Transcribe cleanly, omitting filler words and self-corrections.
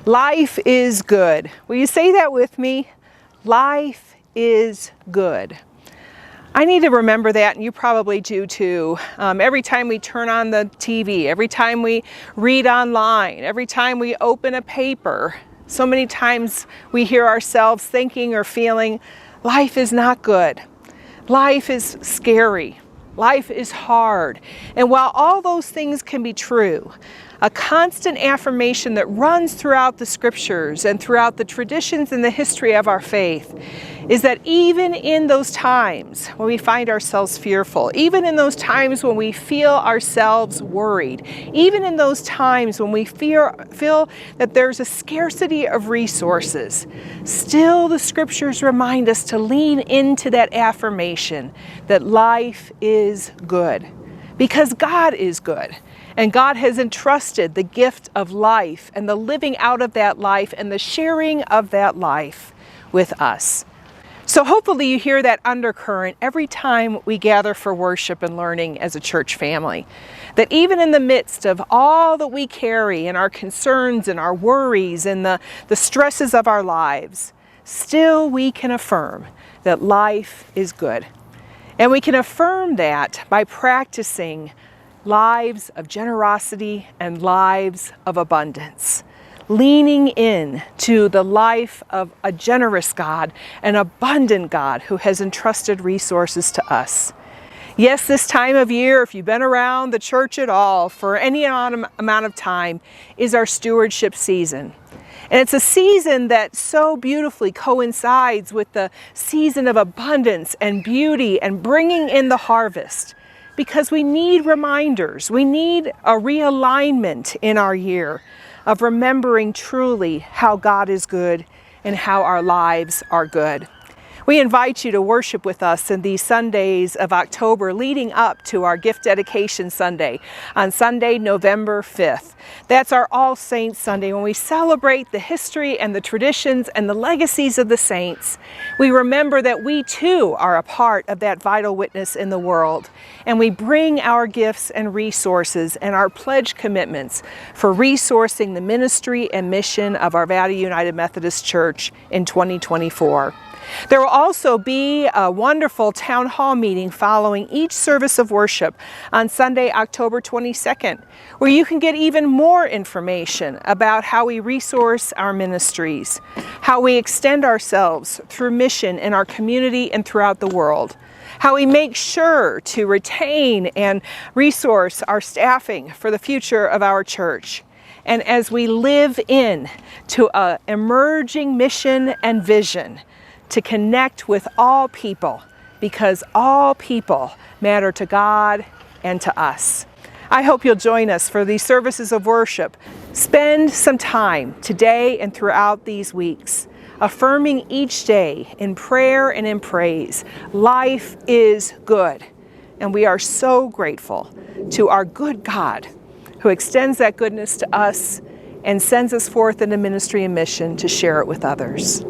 Life is good. Will you say that with me? Life is good. I need to remember that, and you probably do too. Every time we turn on the TV, every time we read online, every time we open a paper, so many times we hear ourselves thinking or feeling, life is not good. Life is scary. Life is hard. And while all those things can be true, a constant affirmation that runs throughout the scriptures and throughout the traditions and the history of our faith is that even in those times when we find ourselves fearful, even in those times when we feel ourselves worried, even in those times when we feel that there's a scarcity of resources, still the scriptures remind us to lean into that affirmation that life is good, because God is good. And God has entrusted the gift of life and the living out of that life and the sharing of that life with us. So hopefully you hear that undercurrent every time we gather for worship and learning as a church family. That even in the midst of all that we carry and our concerns and our worries and the stresses of our lives, still we can affirm that life is good. And we can affirm that by practicing lives of generosity and lives of abundance, leaning in to the life of a generous God, an abundant God who has entrusted resources to us. Yes, this time of year, if you've been around the church at all for any amount of time, is our stewardship season. And it's a season that so beautifully coincides with the season of abundance and beauty and bringing in the harvest. Because we need reminders, we need a realignment in our year of remembering truly how God is good and how our lives are good. We invite you to worship with us in these Sundays of October leading up to our Gift Dedication Sunday on Sunday, November 5th. That's our All Saints Sunday when we celebrate the history and the traditions and the legacies of the saints. We remember that we too are a part of that vital witness in the world, and we bring our gifts and resources and our pledge commitments for resourcing the ministry and mission of our Valley United Methodist Church in 2024. There will also be a wonderful town hall meeting following each service of worship on Sunday, October 22nd, where you can get even more information about how we resource our ministries, how we extend ourselves through mission in our community and throughout the world, how we make sure to retain and resource our staffing for the future of our church. And as we live in to an emerging mission and vision, to connect with all people, because all people matter to God and to us. I hope you'll join us for these services of worship. Spend some time today and throughout these weeks, affirming each day in prayer and in praise. Life is good, and we are so grateful to our good God who extends that goodness to us and sends us forth into ministry and mission to share it with others.